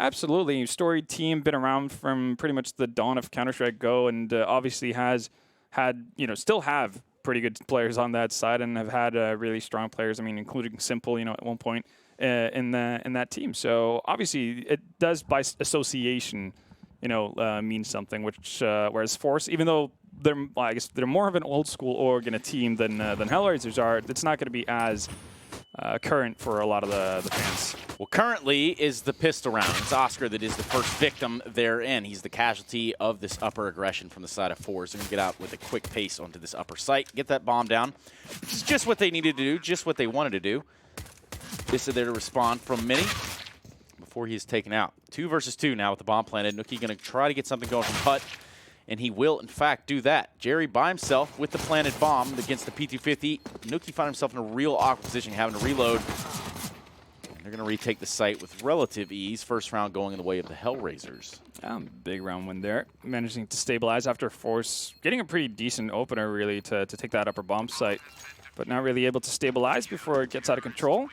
Absolutely. Storied team, been around from pretty much the dawn of Counter-Strike Go, and obviously has had, still have pretty good players on that side, and have had really strong players. I mean, including Simple, at one point in that team. So obviously, it does by association, mean something. Which whereas Force, even though I guess they're more of an old school org and a team than Hellraisers are, it's not going to be as current for a lot of the fans. Well, currently is the pistol round. It's Oscar that is the first victim therein. He's the casualty of this upper aggression from the side of Forze. They're going to get out with a quick pace onto this upper site, get that bomb down. Which is just what they needed to do, just what they wanted to do. This is there to respond from Mini before he is taken out. 2 versus 2 now with the bomb planted. Nuke going to try to get something going from Putt, and he will, in fact, do that. Jerry by himself with the planted bomb against the P250. Nuke found himself in a real awkward position, having to reload. And they're going to retake the site with relative ease. First round going in the way of the Hellraisers. Big round win there. Managing to stabilize after Force getting a pretty decent opener, really, to take that upper bomb site. But not really able to stabilize before it gets out of control.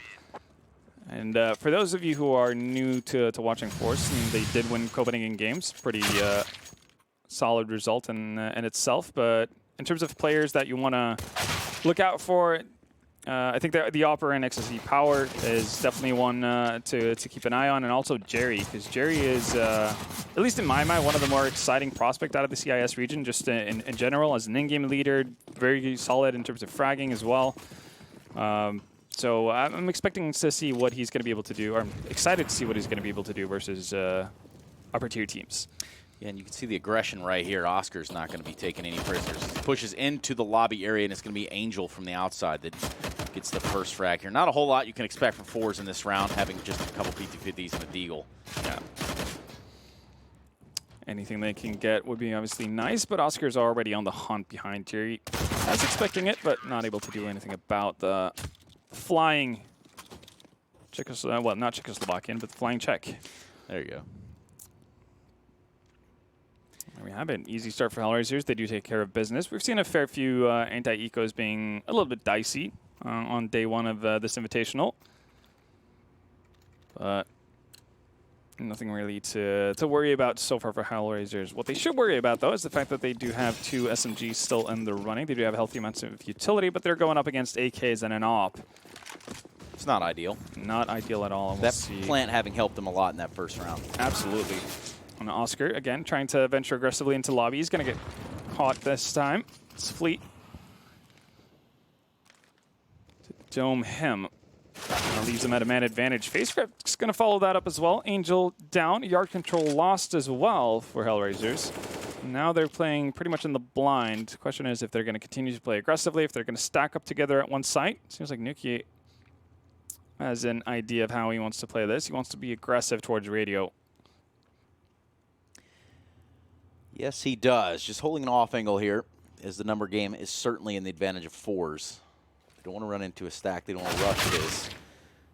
And for those of you who are new to watching Force, they did win Copenhagen Games. Pretty solid result in itself. But in terms of players that you want to look out for, I think the Opera and XSE Power is definitely one to keep an eye on. And also Jerry, because Jerry is, at least in my mind, one of the more exciting prospects out of the CIS region, just in general, as an in-game leader. Very solid in terms of fragging as well. So I'm expecting to see what he's going to be able to do, or I'm excited to see what he's going to be able to do versus upper tier teams. Yeah, and you can see the aggression right here. Oscar's not going to be taking any prisoners. He pushes into the lobby area, and it's going to be Angel from the outside that gets the first frag here. Not a whole lot you can expect from Forze in this round, having just a couple P250s and a Deagle. Yeah. Anything they can get would be obviously nice, but Oscar's already on the hunt behind Jerry. I was expecting it, but not able to do anything about the flying well, not Czechoslovakian, but the flying Czech. There you go. There we have it. Easy start for Hellraisers. They do take care of business. We've seen a fair few anti-ecos being a little bit dicey on day one of this invitational. But nothing really to worry about so far for Hellraisers. What they should worry about, though, is the fact that they do have 2 SMGs still in the running. They do have healthy amounts of utility, but they're going up against AKs and an AWP. It's not ideal. Not ideal at all. That plant having helped them a lot in that first round. Absolutely. And Oscar, again, trying to venture aggressively into lobby. He's going to get caught this time. It's Fleet to dome him. Leaves him at a man advantage. FaceGrip's going to follow that up as well. Angel down. Yard control lost as well for Hellraisers. Now they're playing pretty much in the blind. The question is if they're going to continue to play aggressively, if they're going to stack up together at one site. Seems like Nuke has an idea of how he wants to play this. He wants to be aggressive towards radio. Yes, he does. Just holding an off angle here as the number game is certainly in the advantage of Forze. They don't want to run into a stack. They don't want to rush this.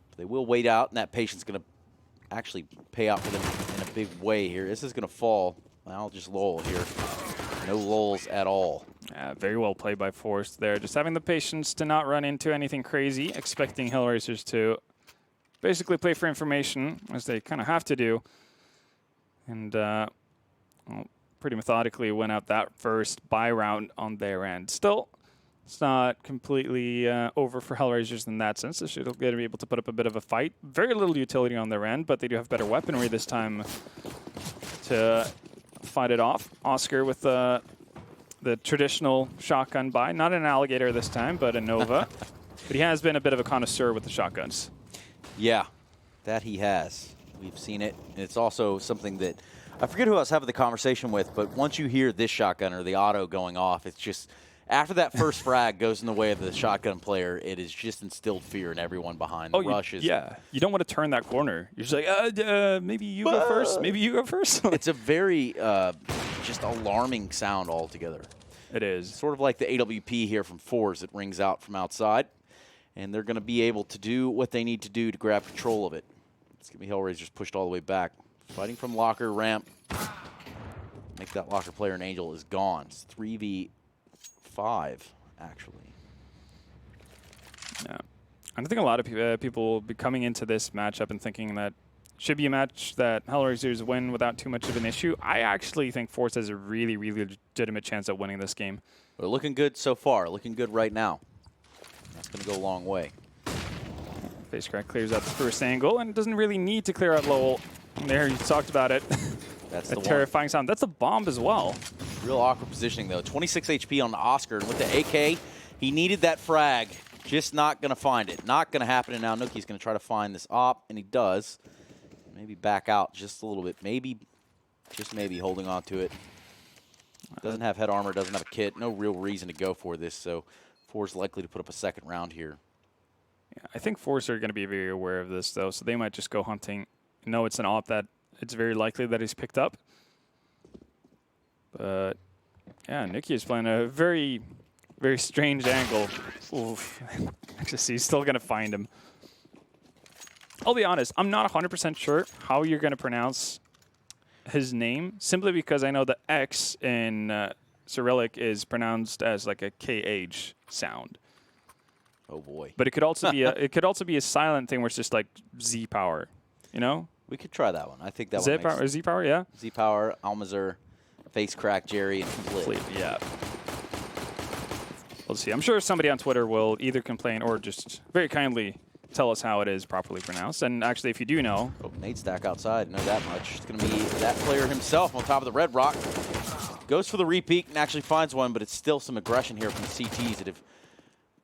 But they will wait out, and that patience is going to actually pay out for them in a big way here. This is going to fall. I'll just lull here. No lulls at all. Very well played by Forze there. Just having the patience to not run into anything crazy, expecting Hellraisers to basically play for information, as they kind of have to do. And, well, pretty methodically went out that first buy round on their end. Still, it's not completely over for Hellraisers in that sense. They should be able to put up a bit of a fight. Very little utility on their end, but they do have better weaponry this time to fight it off. Oscar with the traditional shotgun buy. Not an alligator this time, but a Nova. But he has been a bit of a connoisseur with the shotguns. Yeah, that he has. We've seen it. And it's also something that I forget who I was having the conversation with, but once you hear this shotgun or the auto going off, it's just after that first frag goes in the way of the shotgun player, it is just instilled fear in everyone behind. The rush is. Yeah, you don't want to turn that corner. You're just like, maybe you go first. Maybe you go first. It's a very just alarming sound altogether. It is. Sort of like the AWP here from Forze that rings out from outside, and they're going to be able to do what they need to do to grab control of it. It's going to be Hellraisers pushed all the way back. Fighting from locker, ramp. Make that locker player, and Angel is gone. It's 3v5, actually. Yeah. I think a lot of people will be coming into this matchup and thinking that should be a match that Hellraisers win without too much of an issue. I actually think Forze has a really, really legitimate chance at winning this game. They're looking good so far. Looking good right now. That's going to go a long way. FaceCrack clears out the first angle and doesn't really need to clear out Lowell. There, you talked about it. That's a the terrifying sound. That's a bomb as well. Real awkward positioning, though. 26 HP on Oscar. And with the AK, he needed that frag. Just not going to find it. Not going to happen. And now Nuke's going to try to find this op, and he does. Maybe back out just a little bit. Maybe, just maybe, holding on to it. Doesn't have head armor, doesn't have a kit. No real reason to go for this, so Forze likely to put up a second round here. Yeah, I think Forze are going to be very aware of this, though, so they might just go hunting. No, it's an op that it's very likely that he's picked up. But, yeah, Nuke is playing a very, very strange angle. Oof. Actually, he's still going to find him. I'll be honest, I'm not 100% sure how you're going to pronounce his name, simply because I know the X in Cyrillic is pronounced as like a KH sound. Oh boy! But it could also be a silent thing where it's just like Z power, you know? We could try that one. I think that Z one makes power, Z power, yeah. Z power, Almazer, FaceCrack, Jerry, and Complete. Yeah. We'll see. I'm sure somebody on Twitter will either complain or just very kindly tell us how it is properly pronounced. And actually, if you do know... Oh, nade stack outside. Know that much. It's going to be that player himself on top of the red rock. Goes for the repeat and actually finds one, but it's still some aggression here from the CTs that have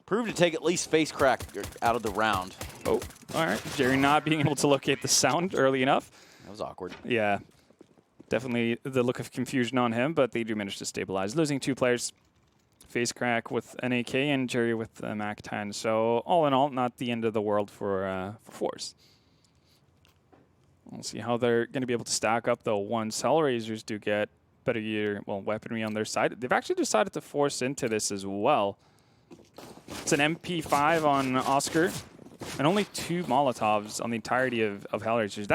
proved to take at least FaceCrack out of the round. Oh, all right. Jerry not being able to locate the sound early enough. That was awkward. Yeah. Definitely the look of confusion on him, but they do manage to stabilize. Losing 2 players. FaceCrack with an AK and Jerry with the MAC-10. So all in all, not the end of the world for Forze. We'll see how they're going to be able to stack up, though, once Hellraisers do get better gear, well, weaponry on their side. They've actually decided to force into this as well. It's an MP5 on Oscar, and only 2 Molotovs on the entirety of Hellraisers.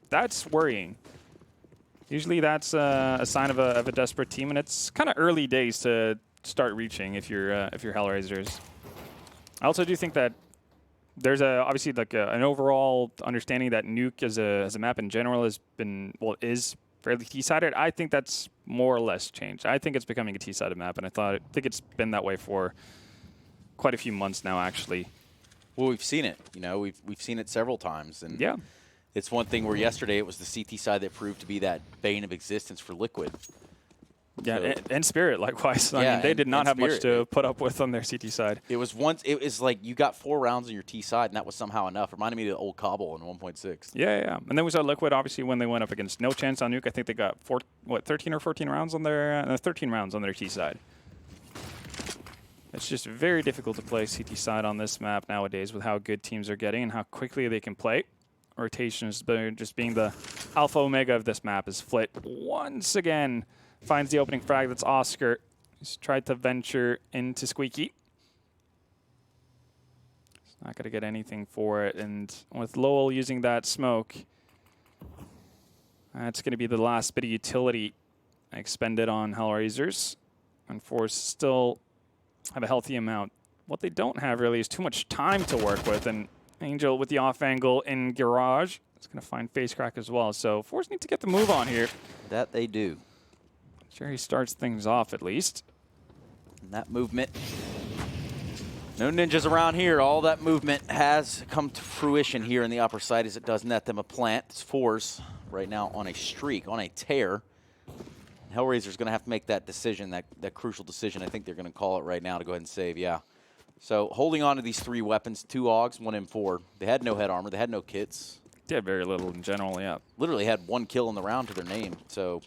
That's worrying. Usually that's a sign of a desperate team, and it's kind of early days to start reaching if you're Hellraisers. I also do think that there's obviously like an overall understanding that Nuke as a map in general is fairly T-sided. I think that's more or less changed. I think it's becoming a T-sided map, and I think it's been that way for quite a few months now, actually. Well, we've seen it. You know, we've seen it several times, and yeah. It's one thing where yesterday it was the CT side that proved to be that bane of existence for Liquid. Yeah, So, and Spirit, likewise. I mean, they did not have much to put up with on their CT side. It was like you got 4 rounds on your T side, and that was somehow enough. Reminded me of the old Cobble in 1.6. Yeah. And then we saw Liquid, obviously, when they went up against No Chance on Nuke. I think they got 13 or 14 rounds on their 13 rounds on their T side. It's just very difficult to play CT side on this map nowadays with how good teams are getting and how quickly they can play. Rotations, just being the alpha omega of this map, is Flit once again finds the opening frag. That's Oscar. He's tried to venture into Squeaky. He's not going to get anything for it. And with Lowell using that smoke, that's going to be the last bit of utility expended on Hellraisers. And Forze still have a healthy amount. What they don't have really is too much time to work with. And Angel with the off angle in Garage. It's going to find FaceCrack as well. So Forze need to get the move on here. That they do. Jerry starts things off at least. And that movement. No ninjas around here. All that movement has come to fruition here in the upper side as it does net them a plant. It's Forze right now on a streak, on a tear. Hellraiser's going to have to make that decision, that crucial decision. I think they're going to call it right now to go ahead and save, yeah. So holding on to these 3 weapons, 2 AUGs, 1 M4. They had no head armor. They had no kits. They had very little in general, yeah. Literally had 1 kill in the round to their name. So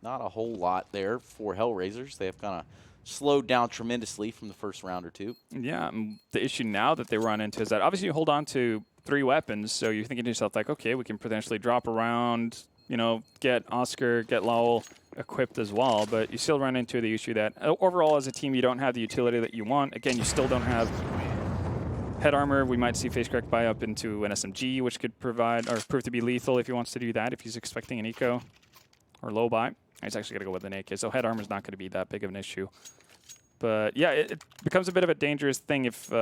not a whole lot there for Hellraisers. They have kind of slowed down tremendously from the first round or 2. Yeah, the issue now that they run into is that obviously you hold on to 3 weapons, so you're thinking to yourself like, okay, we can potentially drop around, you know, get Oscar, get Lowell equipped as well, but you still run into the issue that overall as a team you don't have the utility that you want. Again, you still don't have head armor. We might see FaceCrack buy up into an SMG, which could provide or prove to be lethal if he wants to do that, if he's expecting an eco or low buy. He's actually going to go with an AK, so head armor is not going to be that big of an issue. But yeah, it becomes a bit of a dangerous thing if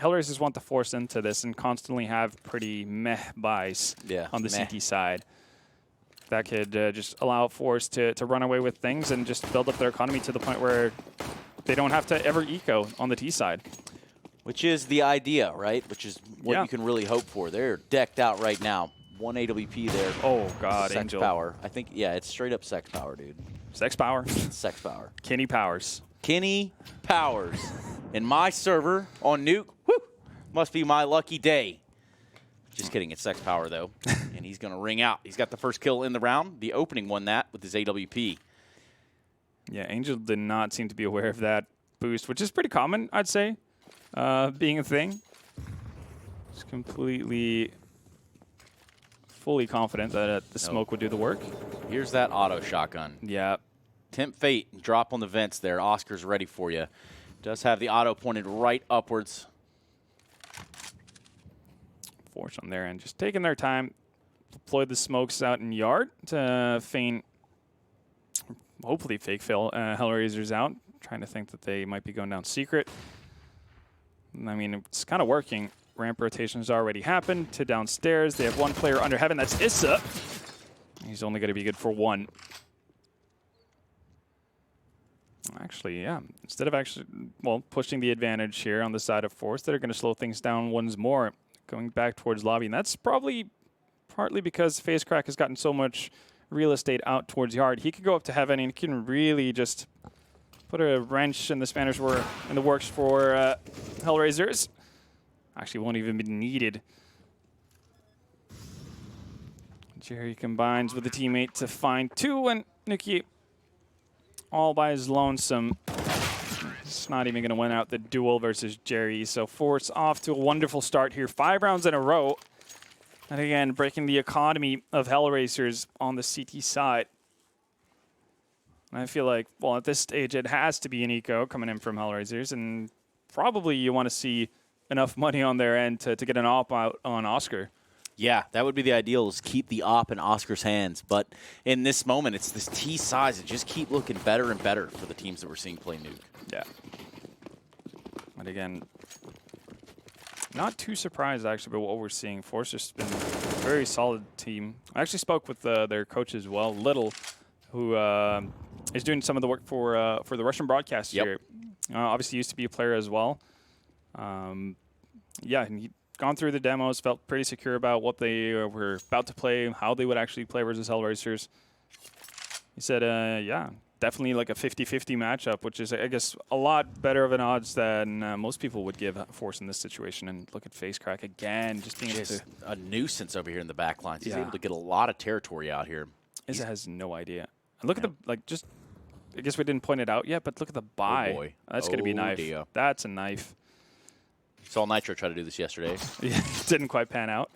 Hellraisers want to force into this and constantly have pretty meh buys on the CT side. That could just allow Forze to run away with things and just build up their economy to the point where they don't have to ever eco on the T side. Which is the idea, right? Which is what you can really hope for. They're decked out right now. 1 AWP there. Oh, God, Sex Angel. power. I think, yeah, it's straight up sex power, dude. Sex power. Sex power. Kenny Powers. Kenny Powers. And my server on Nuke, whoo, must be my lucky day. Just kidding, it's sex power, though. And he's going to ring out. He's got the first kill in the round. The opening won that with his AWP. Yeah, Angel did not seem to be aware of that boost, which is pretty common, I'd say, being a thing. Just completely, fully confident that the smoke would do the work. Here's that auto shotgun. Yeah. Tempt fate, drop on the vents there. Oscar's ready for you. Does have the auto pointed right upwards. Force on their end, just taking their time. Deploy the smokes out in yard to feign, hopefully fake fail Hellraisers out. Trying to think that they might be going down secret. I mean, it's kind of working. Ramp rotations already happened to downstairs. They have one player under heaven. That's Issa. He's only going to be good for one. Actually, yeah. Instead of actually, well, pushing the advantage here on the side of Forze, they're going to slow things down once more. Going back towards lobby, and that's probably partly because FaceCrack has gotten so much real estate out towards yard. He could go up to heaven and he can really just put a wrench in the Spanish in the works for Hellraisers. Actually, won't even be needed. Jerry combines with a teammate to find two, and Nuke all by his lonesome. It's not even going to win out the duel versus Jerry. So Forze off to a wonderful start here. 5 rounds in a row. And again, breaking the economy of Hellraisers on the CT side. And I feel like, well, at this stage, it has to be an eco coming in from Hellraisers. And probably you want to see enough money on their end to get an op out on Oscar. Yeah, that would be the ideal, is keep the op in Oscar's hands. But in this moment, it's this T size that just keep looking better and better for the teams that we're seeing play Nuke. Yeah. And again, not too surprised, actually, by what we're seeing. Forze has been a very solid team. I actually spoke with their coach as well, Little, who is doing some of the work for the Russian broadcast here. Obviously used to be a player as well. Yeah, and he'd gone through the demos, felt pretty secure about what they were about to play, how they would actually play versus Hellraisers. He said, yeah, definitely like a 50-50 matchup, which is, I guess, a lot better of an odds than most people would give Forze in this situation. And look at FaceCrack again, just being able to... a nuisance over here in the back lines. He's able to get a lot of territory out here. Issa has no idea. And look at the, like, just... I guess we didn't point it out yet, but look at the buy. Oh boy. That's going to be a knife. Dear. That's a knife. Saw Nitro try to do this yesterday. Yeah, didn't quite pan out.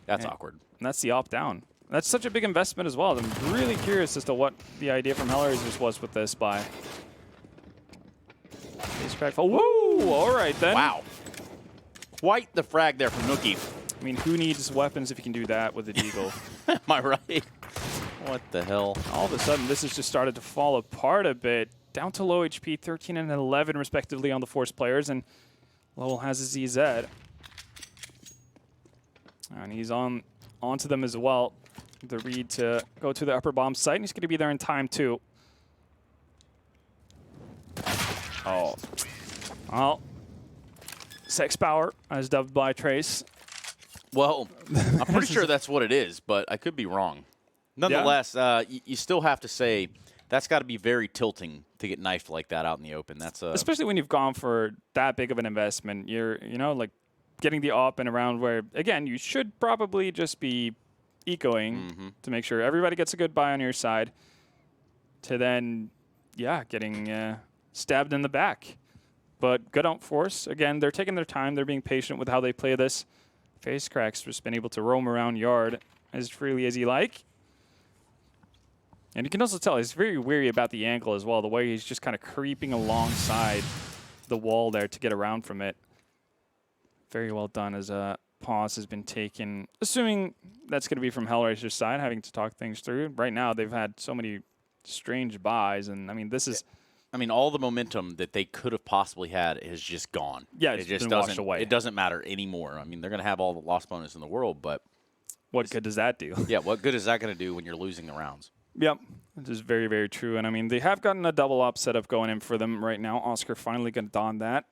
That's awkward. And that's the opt-down. That's such a big investment as well. I'm really curious as to what the idea from Hellraisers was with this buy. Oh, woo! All right, then. Wow. Quite the frag there from Nuke. I mean, who needs weapons if you can do that with a deagle? Am I right? What the hell? All of a sudden, this has just started to fall apart a bit. Down to low HP, 13 and 11 respectively on the Forze players, and Lowell has a ZZ. And he's onto them as well. The read to go to the upper bomb site, and he's going to be there in time too. Oh. Well, sex power, as dubbed by Trace. Well, I'm pretty sure that's what it is, but I could be wrong. Nonetheless, you still have to say that's got to be very tilting to get knifed like that out in the open. That's especially when you've gone for that big of an investment. You're, like getting the op in a round where, again, you should probably just be ecoing to make sure everybody gets a good buy on your side. To then, yeah, getting stabbed in the back. But good on Forze. Again, they're taking their time. They're being patient with how they play this. FaceCrack's just been able to roam around yard as freely as he like. And you can also tell he's very weary about the angle as well, the way he's just kind of creeping alongside the wall there to get around from it. Very well done as a pause has been taken, assuming that's going to be from Hellraiser's side, having to talk things through. Right now, they've had so many strange buys, and I mean, this is I mean, all the momentum that they could have possibly had is just gone. Yeah, it it's just been washed doesn't. away. It doesn't matter anymore. I mean, they're going to have all the loss bonus in the world, but what good does that do? yeah, what good is that going to do when you're losing the rounds? Yep, which is very, very true. And I mean, they have gotten a double up setup going in for them right now. Oscar finally going to don that,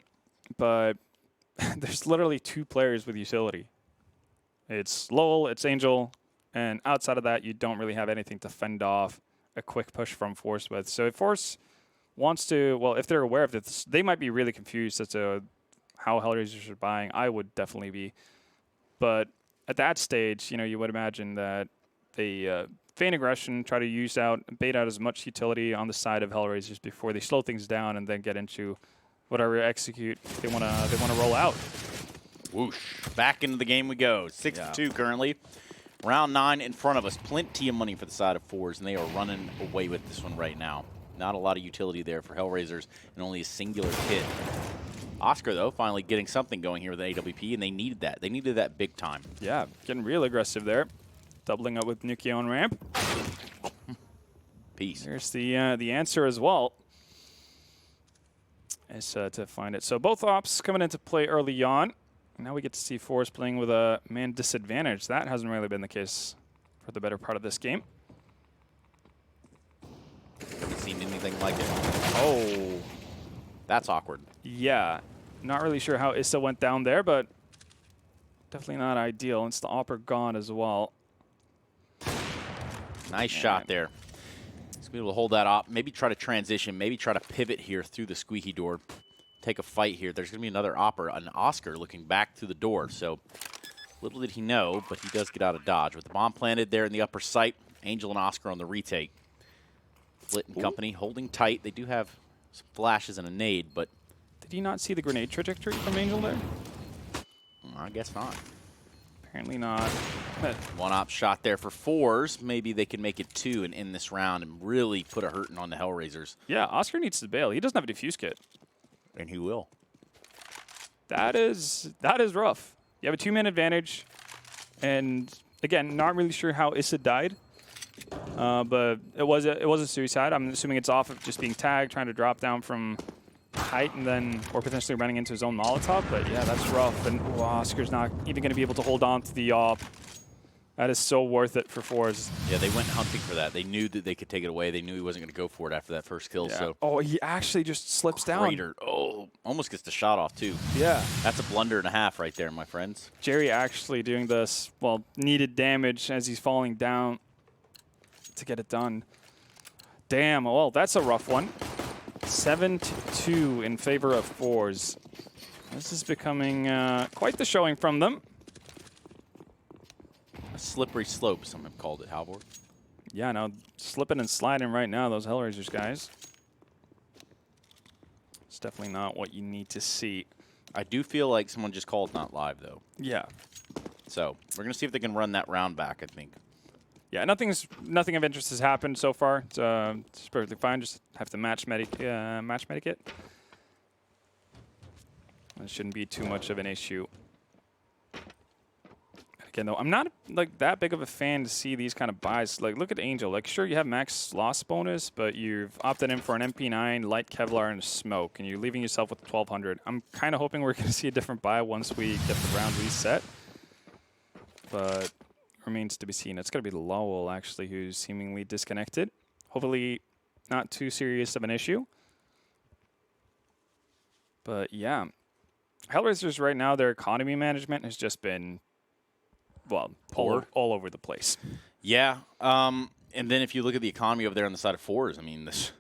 but there's literally 2 players with utility. It's Lowell, it's Angel, and outside of that, you don't really have anything to fend off a quick push from Force with. So if Force wants to, well, if they're aware of this, they might be really confused as to how Hellraisers are buying. I would definitely be. But at that stage, you know, you would imagine that they feign aggression, try to bait out as much utility on the side of Hellraisers before they slow things down and then get into whatever execute they want to roll out. Whoosh! Back into the game we go. 6-2 currently. Round 9 in front of us. Plenty of money for the side of Forze, and they are running away with this one right now. Not a lot of utility there for Hellraisers, and only a singular hit. Oscar, though, finally getting something going here with the AWP, and they needed that. They needed that big time. Yeah, getting real aggressive there. Doubling up with Nuke on ramp. Peace. There's the answer as well. Is to find it. So both ops coming into play early on. Now we get to see Force playing with a man disadvantage. That hasn't really been the case for the better part of this game. Haven't seen anything like it. Oh. That's awkward. Yeah. Not really sure how Issa went down there, but definitely not ideal. It's the Opera gone as well. Nice shot there. He's be able to hold that up. Maybe try to transition. Maybe try to pivot here through the squeaky door. Take a fight here. There's going to be another Opera, an Oscar looking back through the door. So little did he know, but he does get out of dodge. With the bomb planted there in the upper sight, Angel and Oscar on the retake. Flit and company holding tight. They do have some flashes and a nade, but... Did he not see the grenade trajectory from Angel there? I guess not. Apparently not. One op shot there for Forze. Maybe they can make it 2 and end this round and really put a hurting on the Hellraisers. Yeah, Oscar needs to bail. He doesn't have a defuse kit. And he will. That is rough. You have a 2-man advantage, and again, not really sure how Issa died, but it was a suicide. I'm assuming it's off of just being tagged, trying to drop down from height, and then or potentially running into his own Molotov. But yeah, that's rough. And Oscar's not even going to be able to hold on to the op. That is so worth it for Forze. Yeah, they went hunting for that. They knew that they could take it away. They knew he wasn't going to go for it after that first kill. Yeah. So. Oh, he actually just slips down. Crater. Oh, almost gets the shot off, too. Yeah. That's a blunder and a half right there, my friends. Jerry actually doing this, well, needed damage as he's falling down to get it done. Damn, well, that's a rough one. 7-2 in favor of Forze. This is becoming quite the showing from them. A slippery slope, some have called it, Halvor. Yeah, no, slipping and sliding right now, those Hellraisers guys. It's definitely not what you need to see. I do feel like someone just called not live, though. Yeah. So we're going to see if they can run that round back, I think. Yeah, nothing of interest has happened so far. It's perfectly fine. Just have to match medic it. It shouldn't be too much of an issue. Again, though, I'm not like that big of a fan to see these kind of buys. Like, look at Angel. Like, sure, you have max loss bonus, but you've opted in for an MP9, light Kevlar, and a smoke, and you're leaving yourself with 1,200. I'm kind of hoping we're going to see a different buy once we get the round reset, but remains to be seen. It's going to be Lowell, actually, who's seemingly disconnected. Hopefully not too serious of an issue. But, yeah. Hellraisers right now, their economy management has just been... well, all over the place. Yeah, and then if you look at the economy over there on the side of Forze, I mean, this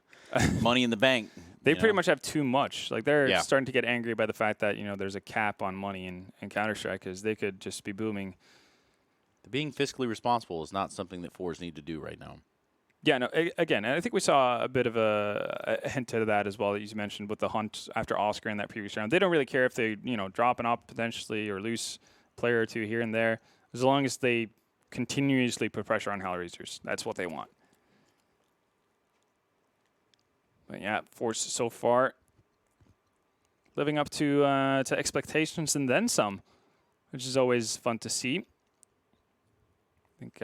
money in the bank. They pretty much have too much. Like, they're starting to get angry by the fact that, you know, there's a cap on money in Counter-Strike, because they could just be booming. Being fiscally responsible is not something that Forze need to do right now. Yeah, no, again, I think we saw a bit of a hint to that as well that you mentioned with the hunt after Oscar in that previous round. They don't really care if they, you know, drop an op potentially or lose a player or two here and there. As long as they continuously put pressure on Hellraisers, that's what they want. But yeah, Force so far living up to expectations and then some, which is always fun to see. I think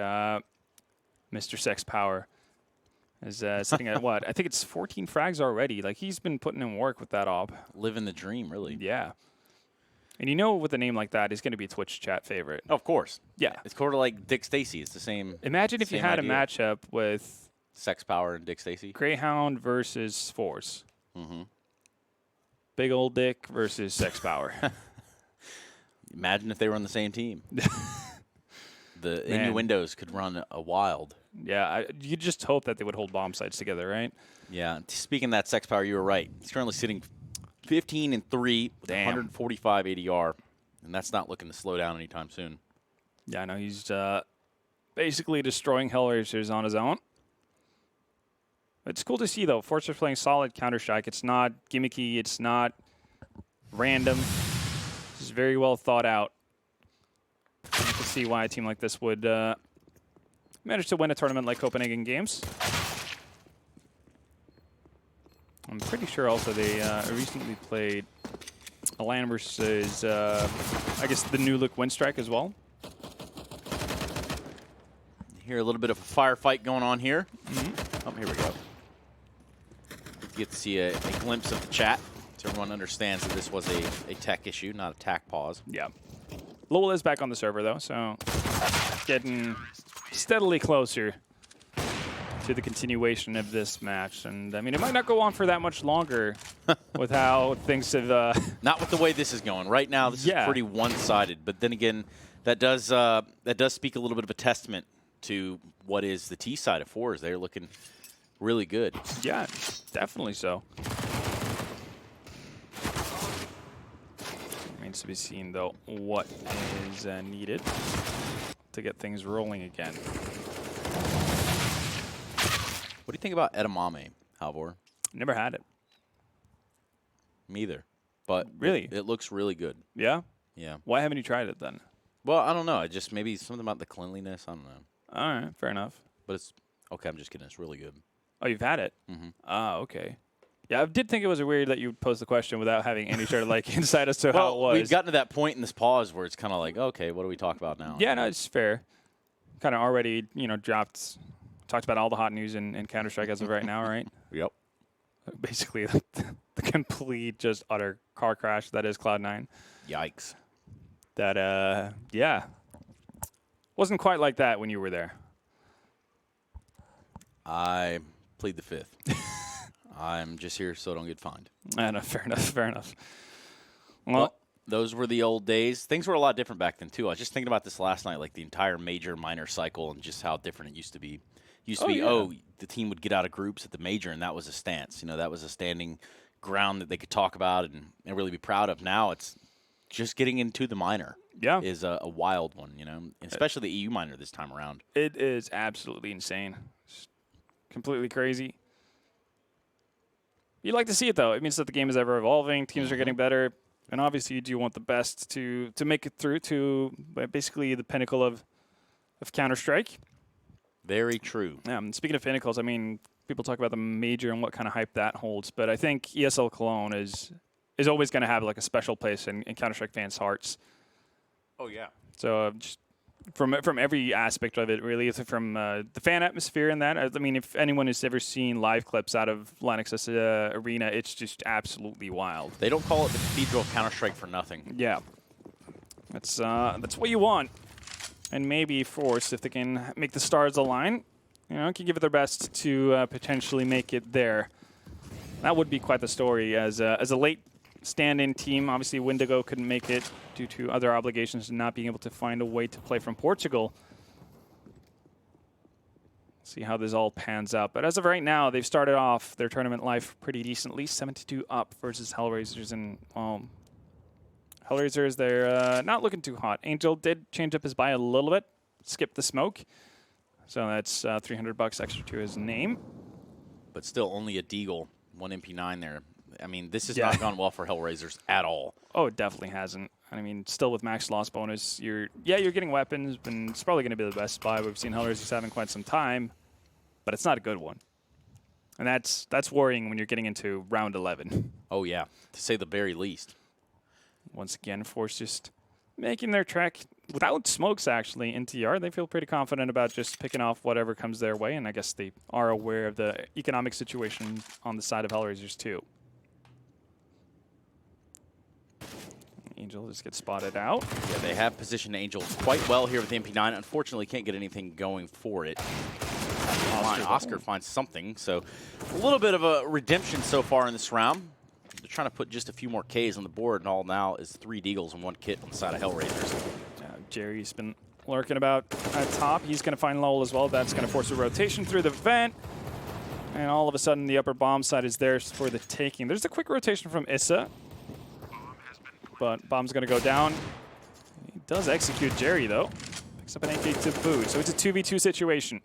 Mr. Sex Power is sitting at what? I think it's 14 frags already. Like, he's been putting in work with that op. Living the dream, really. Yeah. And with a name like that, he's going to be a Twitch chat favorite. Of course. Yeah. It's sort of like Dick Stacy. It's the same. Imagine if you had idea. a matchup with Sex Power and Dick Stacy. Greyhound versus Forze. Mm-hmm. Big old dick versus Sex Power. Imagine if they were on the same team. The innuendos could run a wild. Yeah, you just hope that they would hold bomb sites together, right? Yeah. Speaking of that Sex Power, you were right. He's currently sitting 15-3 with 145 ADR, and that's not looking to slow down anytime soon. Yeah, I know he's basically destroying Hellraisers on his own. It's cool to see, though. Forze is playing solid Counter-Strike. It's not gimmicky. It's not random. This is very well thought out. You can see why a team like this would manage to win a tournament like Copenhagen Games. I'm pretty sure also they recently played a LAN versus, I guess, the new look Windstrike as well. Hear a little bit of a firefight going on here. Mm-hmm. Oh, here we go. You get to see a glimpse of the chat so everyone understands that this was a tech issue, not a tac pause. Yeah. Lowell is back on the server, though, so getting steadily closer to the continuation of this match. And, I mean, it might not go on for that much longer with how things have... Not with the way this is going. Right now, this is pretty one-sided. But then again, that does speak a little bit of a testament to what is the T side of Forze. They're looking really good. Yeah, definitely so. Remains to be seen, though, what is needed to get things rolling again. What do you think about edamame, Halvor? Never had it. Me either. But really, it looks really good. Yeah? Yeah. Why haven't you tried it then? Well, I don't know. Just maybe something about the cleanliness. I don't know. All right, fair enough. But it's okay. I'm just kidding. It's really good. Oh, you've had it? Mm-hmm. Ah, okay. Yeah, I did think it was weird that you posed the question without having any sort of like insight as to how it was. We've gotten to that point in this pause where it's kind of like, okay, what do we talk about now? Yeah, no, it's fair. Kind of already, talked about all the hot news in Counter-Strike as of right now, right? Yep. Basically, the complete, just utter car crash that is Cloud9. Yikes. That, yeah. Wasn't quite like that when you were there. I plead the fifth. I'm just here so I don't get fined. No, fair enough, fair enough. Well, those were the old days. Things were a lot different back then, too. I was just thinking about this last night, like the entire major minor cycle and just how different it used to be. The team would get out of groups at the major, and that was a stance. That was a standing ground that they could talk about and really be proud of. Now it's just getting into the minor. Yeah. Is a wild one, especially the EU minor this time around. It is absolutely insane. It's completely crazy. You like to see it, though. It means that the game is ever evolving. Teams are getting better. And obviously, you do want the best to make it through to basically the pinnacle of Counter-Strike. Very true. And speaking of pinnacles, I mean, people talk about the major and what kind of hype that holds. But I think ESL Cologne is always going to have like a special place in Counter-Strike fans' hearts. Oh, yeah. So just from every aspect of it, really, from the fan atmosphere and that. I mean, if anyone has ever seen live clips out of Lanexus Arena, it's just absolutely wild. They don't call it the Cathedral of Counter-Strike for nothing. Yeah. That's what you want. And maybe Forze, if they can make the stars align, can give it their best to potentially make it there. That would be quite the story as a late stand-in team. Obviously, Wendigo couldn't make it due to other obligations and not being able to find a way to play from Portugal. See how this all pans out. But as of right now, they've started off their tournament life pretty decently. 7-2 up versus Hellraisers. And, Hellraisers, they're not looking too hot. Angel did change up his buy a little bit. Skip the smoke. So that's $300 extra to his name. But still only a Deagle, 1 MP9 there. I mean, this has not gone well for Hellraisers at all. Oh, it definitely hasn't. I mean, still with max loss bonus, you're getting weapons, and it's probably going to be the best buy we've seen Hellraisers have in quite some time, but it's not a good one. And that's worrying when you're getting into round 11. Oh, yeah, to say the very least. Once again, Forze just making their trek without smokes actually into yard, they feel pretty confident about just picking off whatever comes their way, and I guess they are aware of the economic situation on the side of Hellraisers too. Angel just gets spotted out. Yeah, they have positioned Angel quite well here with the MP9. Unfortunately, can't get anything going for it. Oscar finds something, so a little bit of a redemption so far in this round. They're trying to put just a few more Ks on the board, and all now is 3 Deagles and 1 kit on the side of Hellraisers. Jerry's been lurking about at top. He's going to find Lowell as well. That's going to force a rotation through the vent. And all of a sudden, the upper bomb side is theirs for the taking. There's a quick rotation from Issa. But bomb's going to go down. He does execute Jerry, though. Picks up an AK to boot. So it's a 2v2 situation.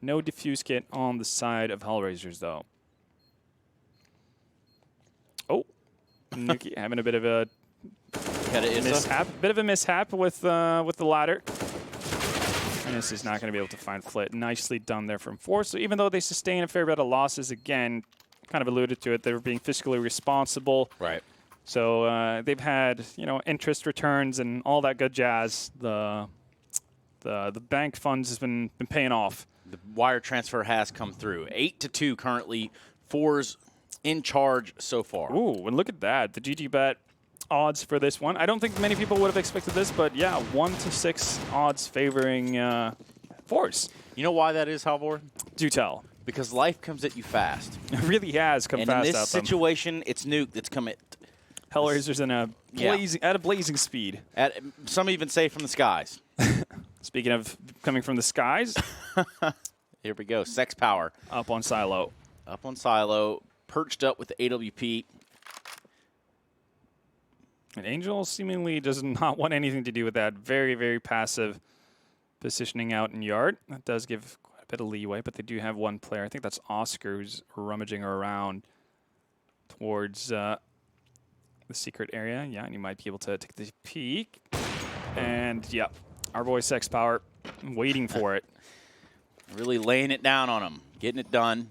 No defuse kit on the side of Hellraisers, though. Oh. Nuke having a bit of a mishap with the ladder. And this is not going to be able to find Flit. Nicely done there from Forze. So even though they sustain a fair bit of losses, again, kind of alluded to it, they were being fiscally responsible. Right. So they've had, interest returns and all that good jazz. The bank funds has been paying off. The wire transfer has come through. 8-2 currently. Forze in charge so far. Ooh, and look at that. The GG bet odds for this one. I don't think many people would have expected this, but yeah, 1-6 odds favoring Forze. You know why that is, Halvor? Do tell. Because life comes at you fast. It really has come fast. And in this at situation, it's Nuke that's come at Hellraisers in at a blazing speed. Some even say from the skies. Speaking of coming from the skies, here we go. Sex power. Up on Silo. Up on Silo. Perched up with the AWP. And Angel seemingly does not want anything to do with that. Very, very passive positioning out in yard. That does give quite a bit of leeway, but they do have one player. I think that's Oscar who's rummaging around towards the secret area. Yeah, and you might be able to take the peek. And, yeah, our boy Sex Power waiting for it. Really laying it down on him. Getting it done.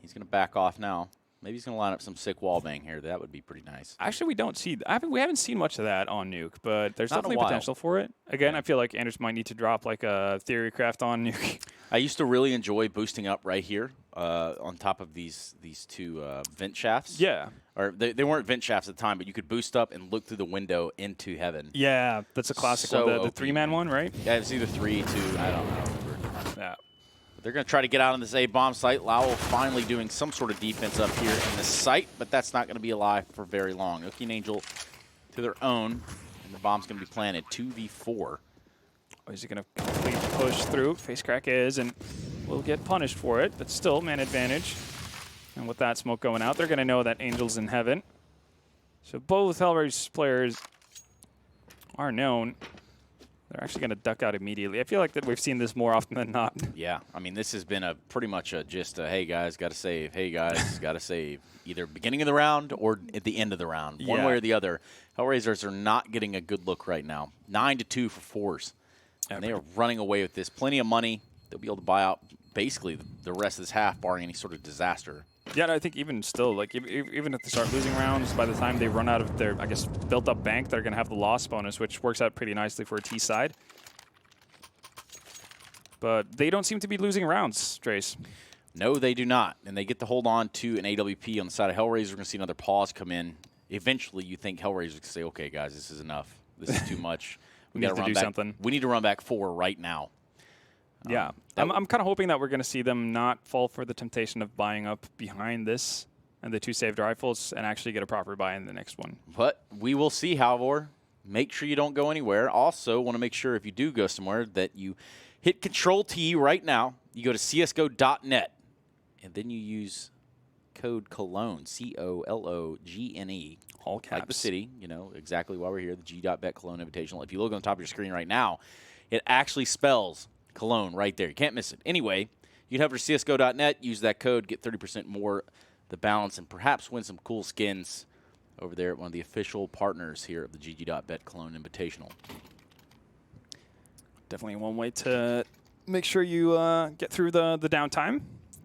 He's going to back off now. Maybe he's going to line up some sick wall bang here. That would be pretty nice. Actually, we don't see. We haven't seen much of that on Nuke, but there's definitely potential for it. Again, I feel like Anders might need to drop like a theory craft on Nuke. I used to really enjoy boosting up right here on top of these two vent shafts. Yeah. Or they weren't vent shafts at the time, but you could boost up and look through the window into heaven. Yeah, that's a classic one. The 3-man one, right? Yeah, it's either 3, 2. I don't know. Yeah. They're going to try to get out on this A-bomb site. Lowell finally doing some sort of defense up here in this site, but that's not going to be alive for very long. Nuke and Angel to their own, and the bomb's going to be planted. 2v4. Or is he going to complete the push through? Face crack is, and will get punished for it, but still man advantage. And with that smoke going out, they're going to know that Angel's in heaven. So both Hellraisers players are known. They're actually going to duck out immediately. I feel like that we've seen this more often than not. Yeah, I mean, this has been pretty much just a, hey, guys, got to save. Hey, guys, got to save. Either beginning of the round or at the end of the round. One way or the other. Hellraisers are not getting a good look right now. 9-2 for Forze. And they are running away with this. Plenty of money. They'll be able to buy out basically the rest of this half, barring any sort of disaster. Yeah, and I think even still, like even if they start losing rounds, by the time they run out of their, I guess, built-up bank, they're going to have the loss bonus, which works out pretty nicely for a T side. But they don't seem to be losing rounds, Trace. No, they do not. And they get to hold on to an AWP on the side of Hellraiser. We're going to see another pause come in. Eventually, you think Hellraiser can say, okay, guys, this is enough. This is too much. We got to run back. Something. We need to run back 4 right now. Yeah, I'm kind of hoping that we're going to see them not fall for the temptation of buying up behind this and the 2 saved rifles and actually get a proper buy in the next one. But we will see, Halvor. Make sure you don't go anywhere. Also, want to make sure if you do go somewhere that you hit Control-T right now. You go to csgo.net, and then you use code Cologne, C-O-L-O-G-N-E. All caps. Like the city, you know, exactly why we're here, the G.bet Cologne Invitational. If you look on the top of your screen right now, it actually spells Cologne right there. You can't miss it. Anyway, you can head over to csgo.net, use that code, get 30% more the balance, and perhaps win some cool skins over there at one of the official partners here of the GG.bet Cologne Invitational. Definitely one way to make sure you get through the downtime.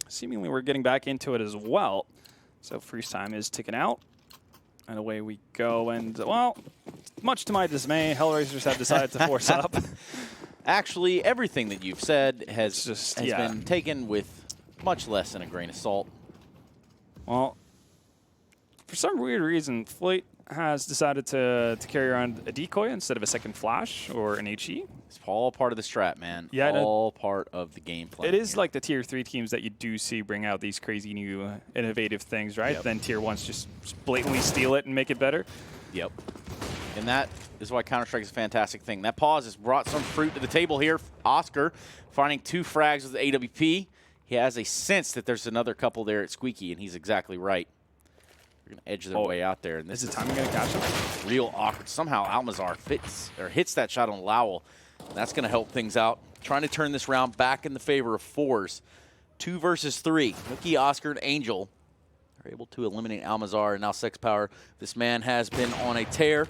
Seemingly we're getting back into it as well. So freeze time is ticking out. And away we go. And, well, much to my dismay, Hellraisers have decided to force up. Actually, everything that you've said has yeah. been taken with much less than a grain of salt. Well, for some weird reason, Floyd has decided to carry around a decoy instead of a second flash or an HE. It's all part of the strat, man. Yeah, all part of the game plan. It is like the tier 3 teams that you do see bring out these crazy new innovative things, right? Yep. Then tier 1s just blatantly steal it and make it better. Yep. And that is why Counter-Strike is a fantastic thing. That pause has brought some fruit to the table here. Oscar finding 2 frags with the AWP. He has a sense that there's another couple there at Squeaky, and he's exactly right. They're going to edge their way out there. And this is the timing going to catch him? Real awkward. Somehow Almazar hits that shot on Lowell. That's going to help things out. Trying to turn this round back in the favor of Forze. 2 versus 3. Nuke, Oscar, and Angel are able to eliminate Almazar, and now Sex Power. This man has been on a tear.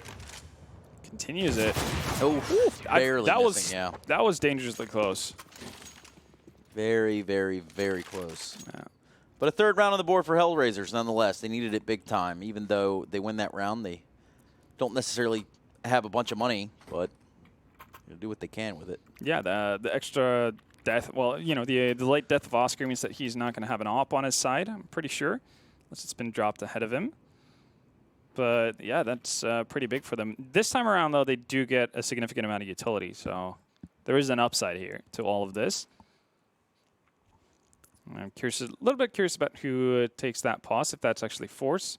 Continues it. Oh, barely missing, yeah. That was dangerously close. Very, very, very close. Yeah. But a 3rd round on the board for Hellraisers, nonetheless. They needed it big time. Even though they win that round, they don't necessarily have a bunch of money, but they'll do what they can with it. Yeah, the extra death. Well, you know, the late death of Oscar means that he's not going to have an op on his side, I'm pretty sure, unless it's been dropped ahead of him. But, yeah, that's pretty big for them. This time around, though, they do get a significant amount of utility, so there is an upside here to all of this. I'm curious, a little bit curious about who takes that pause, if that's actually Force.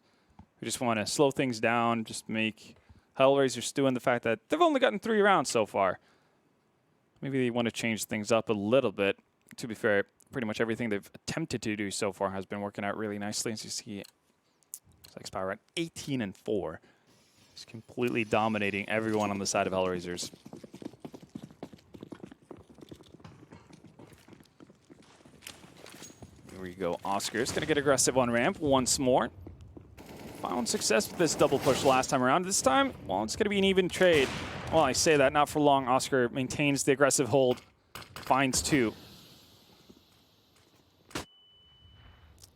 We just want to slow things down, just make Hellraiser stew in the fact that they've only gotten 3 rounds so far. Maybe they want to change things up a little bit. To be fair, pretty much everything they've attempted to do so far has been working out really nicely. As you see, Sex Power at 18-4. Just completely dominating everyone on the side of Hellraisers. Here we go. Oscar's going to get aggressive on ramp once more. Found success with this double push last time around. This time, well, it's going to be an even trade. Well, I say that, not for long. Oscar maintains the aggressive hold. Finds 2.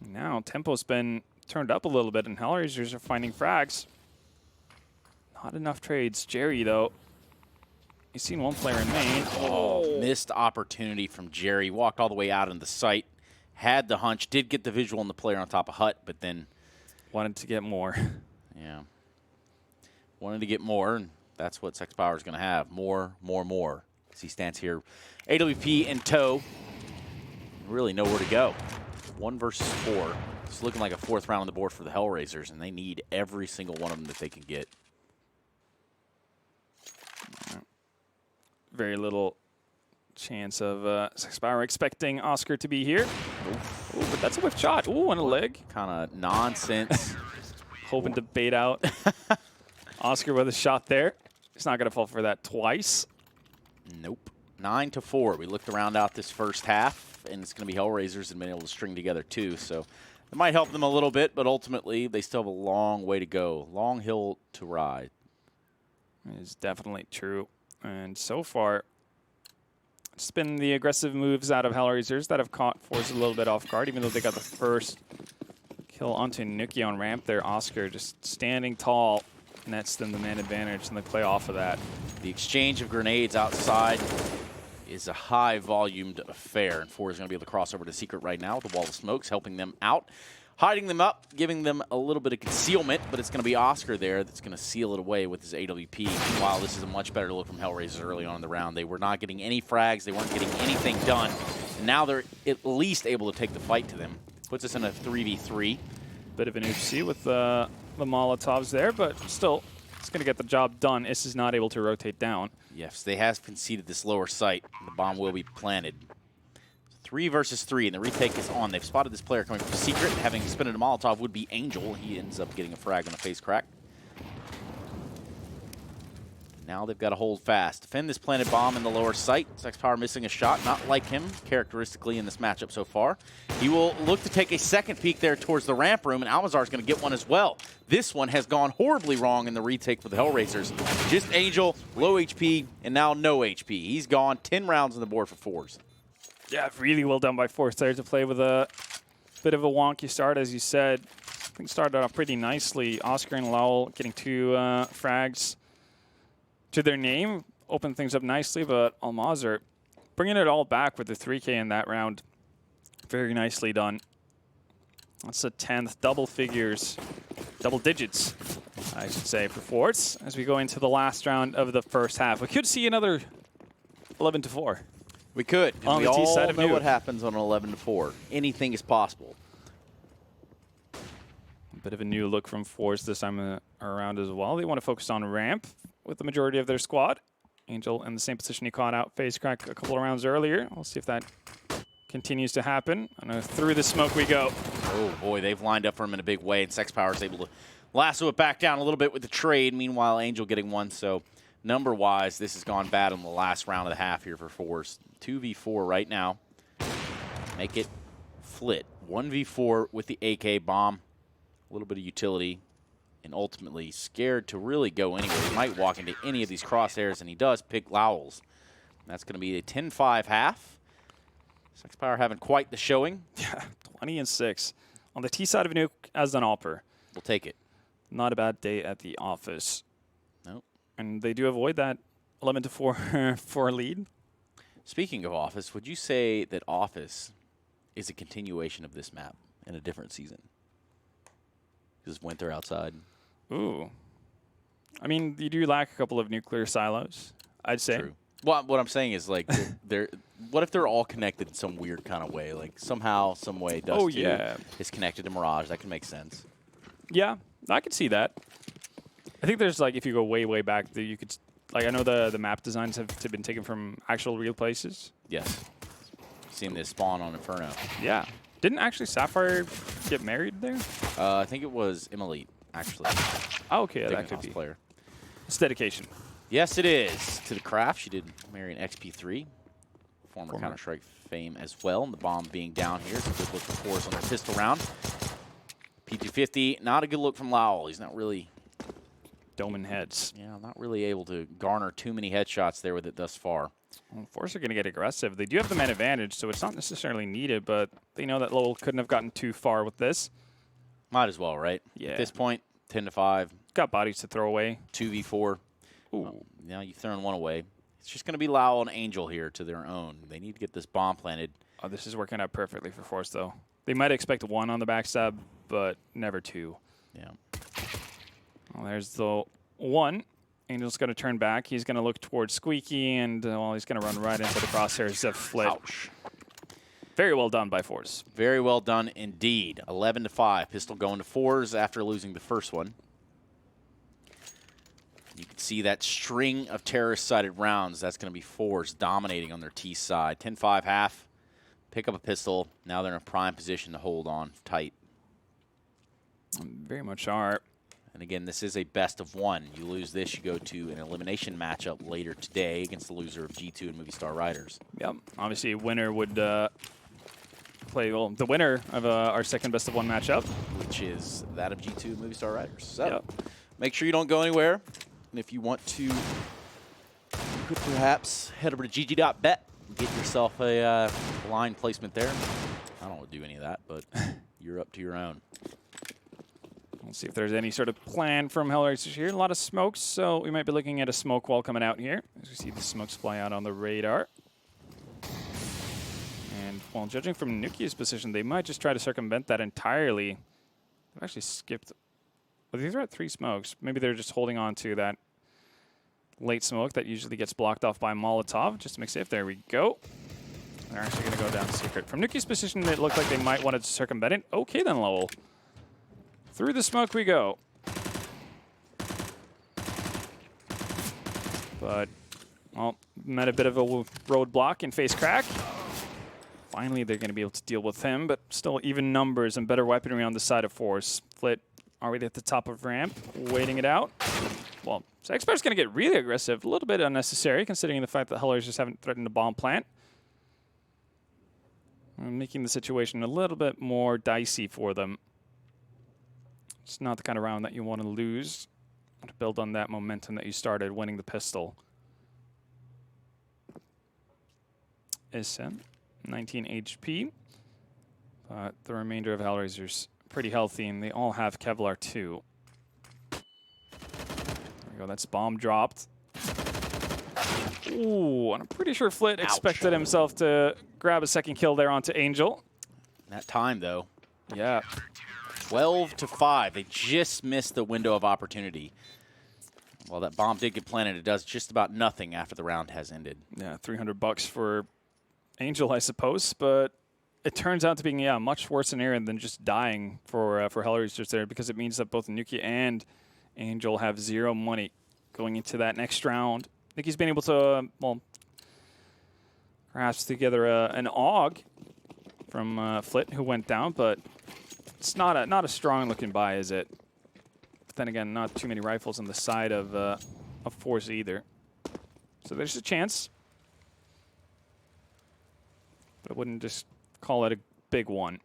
Now, tempo's been turned up a little bit, and Hellraisers are finding frags. Not enough trades. Jerry, though, he's seen one player in main. Oh, missed opportunity from Jerry. Walked all the way out in the site. Had the hunch. Did get the visual on the player on top of Hut, but then wanted to get more. Yeah. Wanted to get more, and that's what Sex Power is going to have. More. As he stands here. AWP in tow. Really nowhere to go. 1 versus 4. It's looking like a 4th round on the board for the Hellraisers, and they need every single one of them that they can get. Very little chance of Sex Power expecting Oscar to be here. Ooh, but that's a whiff shot. Ooh, on a leg. Kind of nonsense. Hoping to bait out Oscar with a shot there. He's not going to fall for that twice. Nope. 9-4. We looked around out this first half, and it's going to be Hellraisers and been able to string together 2. So it might help them a little bit, but ultimately they still have a long way to go. Long hill to ride. It is definitely true. And so far, it's been the aggressive moves out of Hellraisers that have caught Forze a little bit off guard, even though they got the first kill onto Nuke on ramp there. Oscar just standing tall nets them the man advantage, and they play off of that. The exchange of grenades outside is a high-volumed affair, and Forze is going to be able to cross over to Secret right now with the wall of smokes, helping them out, hiding them up, giving them a little bit of concealment, but it's going to be Oscar there that's going to seal it away with his AWP. Wow, this is a much better look from Hellraisers early on in the round. They were not getting any frags. They weren't getting anything done, and now they're at least able to take the fight to them. Puts us in a 3v3. Bit of an oopsie with the Molotovs there, but still, it's going to get the job done. Is is not able to rotate down. Yes, they have conceded this lower site. The bomb will be planted. 3 versus 3, and the retake is on. They've spotted this player coming from Secret. Having spin a Molotov would be Angel. He ends up getting a frag on a face crack. Now they've got to hold fast. Defend this planted bomb in the lower site. Sex Power missing a shot, not like him characteristically in this matchup so far. He will look to take a second peek there towards the ramp room, and Almazar's going to get one as well. This one has gone horribly wrong in the retake for the Hellraisers. Just Angel, low HP, and now no HP. He's gone. 10 rounds on the board for Forze. Yeah, really well done by Forze there to play with a bit of a wonky start, as you said. Things started off pretty nicely. Oscar and Lowell getting 2 frags. to their name, open things up nicely, but Almaz are bringing it all back with the 3K in that round. Very nicely done. That's the 10th, double figures, double digits, I should say, for Forze as we go into the last round of the first half. We could see another 11-4. We could. On We the T all side of know Nuke. what happens on an 11-4. Anything is possible. A bit of a new look from Forze this time around as well. They want to focus on ramp with the majority of their squad. Angel in the same position he caught out face crack a couple of rounds earlier. We'll see if that continues to happen. And through the smoke we go. Oh, boy, they've lined up for him in a big way, and Sex Power is able to lasso it back down a little bit with the trade. Meanwhile, Angel getting one, so number-wise, this has gone bad in the last round of the half here for Forze. 2v4 right now. Make it flit. 1v4 with the AK bomb. A little bit of utility, and ultimately scared to really go anywhere. He might walk into any of these crosshairs, and he does pick Lowell's. That's going to be a 10-5 half. Sex Power having quite the showing. Yeah, 20-6. On the T side of Nuke as an AWPer. We'll take it. Not a bad day at the office. Nope. And they do avoid that 11-4 for a lead. Speaking of Office, would you say that Office is a continuation of this map in a different season? Because winter outside. Ooh. I mean, you do lack a couple of nuclear silos, I'd say. True. Well, what I'm saying is, like, they're what if they're all connected in some weird kind of way? Like, somehow, some way, Dust 2 is connected to Mirage. That can make sense. Yeah, I could see that. I think there's, like, if you go way, way back, you could, like, I know the map designs have been taken from actual real places. Yes. Seen this spawn on Inferno. Yeah. Didn't actually Sapphire get married there? I think it was Immolete, actually. Oh, okay, yeah, that could be. Player. It's dedication. Yes, it is. To the craft, she did marry an XP3. Former Counter-Strike fame as well. And the bomb being down here. It's a good look for Forze on their pistol round. P250, not a good look from Lowell. He's not really... Doming heads. Yeah, not really able to garner too many headshots there with it thus far. Well, Forze are going to get aggressive. They do have the man advantage, so it's not necessarily needed, but they know that Lowell couldn't have gotten too far with this. Might as well, right? Yeah. At this point, 10-5. Got bodies to throw away. 2v4. Ooh. Now you've thrown one away. It's just going to be Lowell and Angel here to their own. They need to get this bomb planted. Oh, this is working out perfectly for Forze, though. They might expect one on the backstab, but never two. Yeah. Well, there's the one. Angel's going to turn back. He's going to look towards Squeaky, and well, he's going to run right into the crosshairs of Flit. Ouch. Very well done by Forze. Very well done indeed. 11-5. Pistol going to Forze after losing the first one. You can see that string of terrorist-sided rounds. That's going to be Forze dominating on their T side. 10-5 half. Pick up a pistol. Now they're in a prime position to hold on tight. Very much are. And again, this is a best of one. You lose this, you go to an elimination matchup later today against the loser of G2 and Movie Star Riders. Yep. Obviously, winner would play, well, the winner of our second best of one matchup, which is that of G2 and Movie Star Riders. So yep. Make sure you don't go anywhere. And if you want to, you could perhaps head over to gg.bet and get yourself a line placement there. I don't want to do any of that, but you're up to your own. Let's see if there's any sort of plan from Hellraisers here. A lot of smokes, so we might be looking at a smoke wall coming out here. As we see the smokes fly out on the radar. And, well, judging from Nuke's position, they might just try to circumvent that entirely. They've actually skipped. Well, these are at 3 smokes. Maybe they're just holding on to that late smoke that usually gets blocked off by Molotov, just to make safe. There we go. They're actually going to go down secret. From Nuke's position, it looked like they might want to circumvent it. Okay, then, Lowell. Through the smoke we go. But, well, met a bit of a roadblock in face crack. Finally, they're going to be able to deal with him, but still even numbers and better weaponry on the side of Forze. Flit already at the top of ramp, waiting it out. Well, Sexpert's going to get really aggressive. A little bit unnecessary, considering the fact that Hellers just haven't threatened a bomb plant. Making the situation a little bit more dicey for them. It's not the kind of round that you want to lose. You want to build on that momentum that you started winning the pistol. Isem, 19 HP. But the remainder of Hellraisers pretty healthy, and they all have Kevlar too. There we go, that's bomb dropped. Ooh, and I'm pretty sure Flit Ouch. expected himself to grab a second kill there onto Angel. That time, though. Yeah. 12-5. They just missed the window of opportunity. Well, that bomb did get planted. It does just about nothing after the round has ended. Yeah, $300 for Angel, I suppose, but it turns out to be, yeah, much worse scenario than just dying for Hellraisers there, because it means that both Nuke and Angel have 0 money going into that next round. I think he's been able to, well, grasp together an AUG from Flit, who went down, but it's not a strong-looking buy, is it? But then again, not too many rifles on the side of Forze either. So there's a chance. But I wouldn't just call it a big one.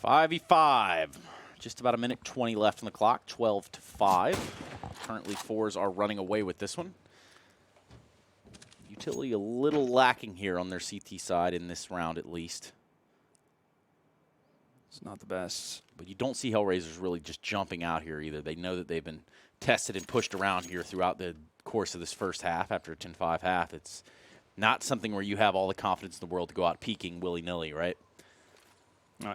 .5v5. Just about a minute 20 left on the clock. 12-5. Currently, Forze are running away with this one. Utility a little lacking here on their CT side in this round, at least. It's not the best. But you don't see Hellraisers really just jumping out here either. They know that they've been tested and pushed around here throughout the course of this first half. After a 10-5 half, it's not something where you have all the confidence in the world to go out peeking willy-nilly, right?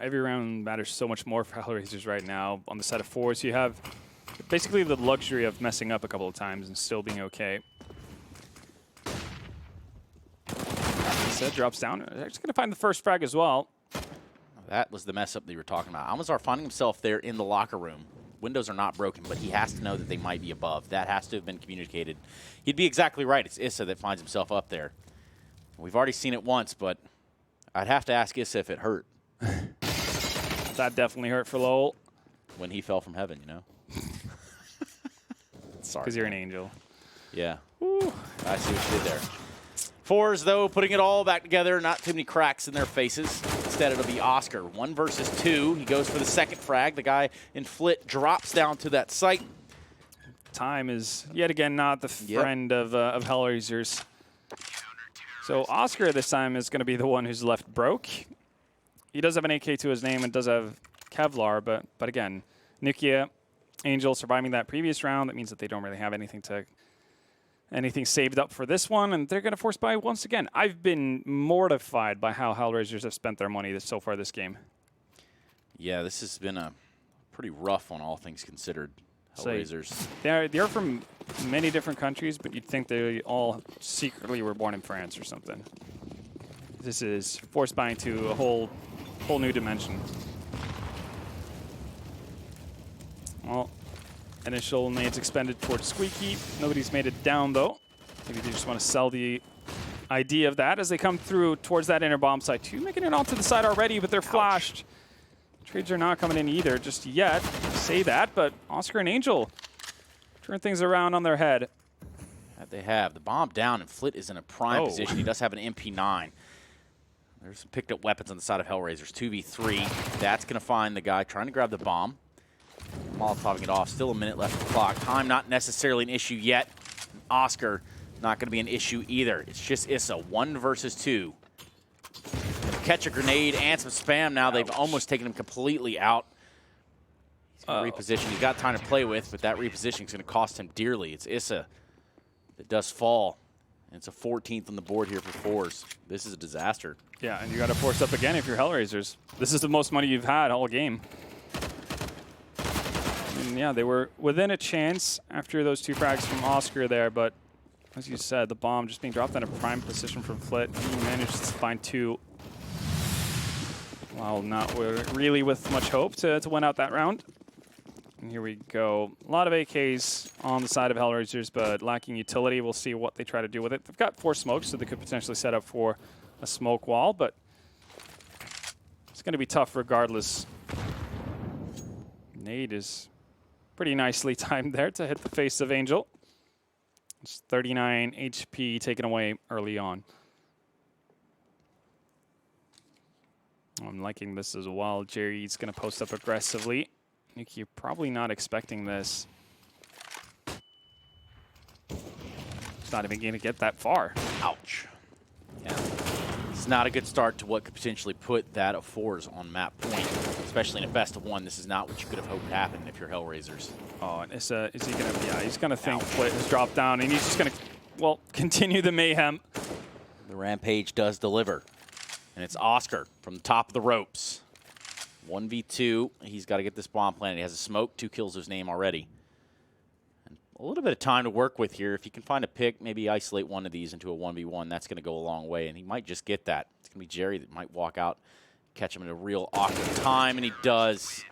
Every round matters so much more for Hellraisers right now. On the side of Forze, you have basically the luxury of messing up a couple of times and still being okay. Set drops down. They're just going to find the first frag as well. That was the mess up that you were talking about. Almazar finding himself there in the locker room. Windows are not broken, but he has to know that they might be above. That has to have been communicated. He'd be exactly right. It's Issa that finds himself up there. We've already seen it once, but I'd have to ask Issa if it hurt. That definitely hurt for Lowell. When he fell from heaven, you know? Sorry. Because you're an angel. Yeah. Woo. I see what you did there. Forze, though, putting it all back together. Not too many cracks in their faces. Instead, it'll be Oscar. 1 versus 2. He goes for the second frag. The guy in Flit drops down to that site. Time is, yet again, not the friend of Hellraisers. So Oscar this time is going to be the one who's left broke. He does have an AK to his name and does have Kevlar, but again, Nuke, Angel surviving that previous round. That means that they don't really have anything saved up for this one, and they're going to force buy once again. I've been mortified by how Hellraisers have spent their money so far this game. Yeah, this has been a pretty rough one, all things considered. Hellraisers. They're from many different countries, but you'd think they all secretly were born in France or something. This is force buying to a whole new dimension. Well, initial nades expended towards Squeaky. Nobody's made it down, though. Maybe they just want to sell the idea of that as they come through towards that inner bomb site. 2 making it onto the side already, but they're flashed. Trades are not coming in either just yet. Say that, but Oscar and Angel turn things around on their head. That they have. The bomb down, and Flit is in a prime position. He does have an MP9. There's some picked up weapons on the side of Hellraisers. 2v3. That's going to find the guy trying to grab the bomb. Molotoving it off. Still a minute left on the clock. Time not necessarily an issue yet. Oscar not going to be an issue either. It's just Issa. 1 versus 2. Catch a grenade and some spam now. They've almost taken him completely out. He's going to reposition. He's got time to play with, but that repositioning is going to cost him dearly. It's Issa that does fall. And it's a 14th on the board here for Forze. This is a disaster. Yeah, and you got to force up again if you're Hellraisers. This is the most money you've had all game. And yeah, they were within a chance after those 2 frags from Oscar there, but as you said, the bomb just being dropped in a prime position from Flit. He managed to find 2. Well, not really with much hope to win out that round. And here we go. A lot of AKs on the side of Hellraisers, but lacking utility. We'll see what they try to do with it. They've got 4 smokes, so they could potentially set up for a smoke wall, but it's going to be tough regardless. Nade is pretty nicely timed there to hit the face of Angel. It's 39 HP taken away early on. I'm liking this as well. Jerry's going to post up aggressively. I think you're probably not expecting this. It's not even going to get that far. Ouch. Yeah. It's not a good start to what could potentially put that of Forze on map point, especially in a best of one. This is not what you could have hoped happened if you're Hellraisers. Oh, and is he going to, yeah, he's going to think Flit has dropped down, and he's just going to, well, continue the mayhem. The Rampage does deliver, and it's Oscar from the top of the ropes. 1v2, he's got to get this bomb planted. He has a smoke, 2 kills to his name already. And a little bit of time to work with here. If he can find a pick, maybe isolate one of these into a 1v1, that's going to go a long way, and he might just get that. It's going to be Jerry that might walk out, catch him in a real awkward time, and he does.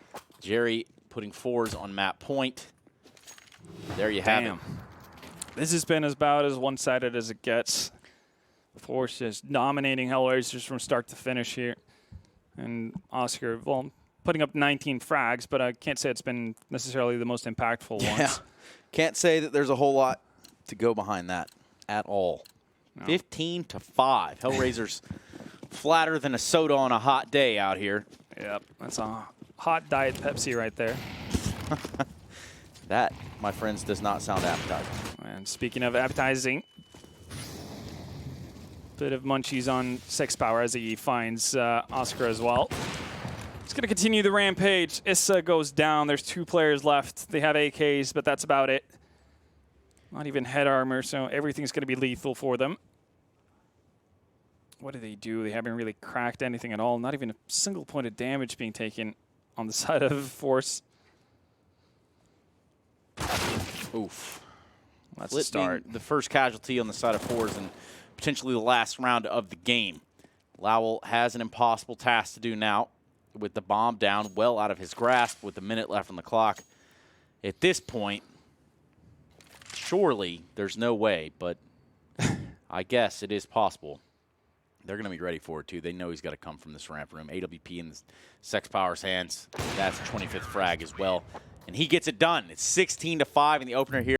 Jerry putting Forze on map point. There you have it. This has been about as one-sided as it gets. Forze just dominating Hellraisers from start to finish here. And Oscar, well, putting up 19 frags, but I can't say it's been necessarily the most impactful ones. Yeah, can't say that there's a whole lot to go behind that at all. No. 15-5. Hellraisers flatter than a soda on a hot day out here. Yep, that's a hot Diet Pepsi right there. That, my friends, does not sound appetizing. And speaking of appetizing, bit of munchies on 6 power as he finds Oscar as well. He's going to continue the rampage. Issa goes down. There's 2 players left. They have AKs, but that's about it. Not even head armor, so everything's going to be lethal for them. What do? They haven't really cracked anything at all. Not even a single point of damage being taken on the side of Forze. Oof. That's a start. The first casualty on the side of Forze and potentially the last round of the game. Lowell has an impossible task to do now with the bomb down, well out of his grasp with a minute left on the clock. At this point, surely there's no way, but I guess it is possible. They're going to be ready for it, too. They know he's got to come from this ramp room. AWP in Sex Power's hands. That's 25th frag as well. And he gets it done. It's 16-5 in the opener here.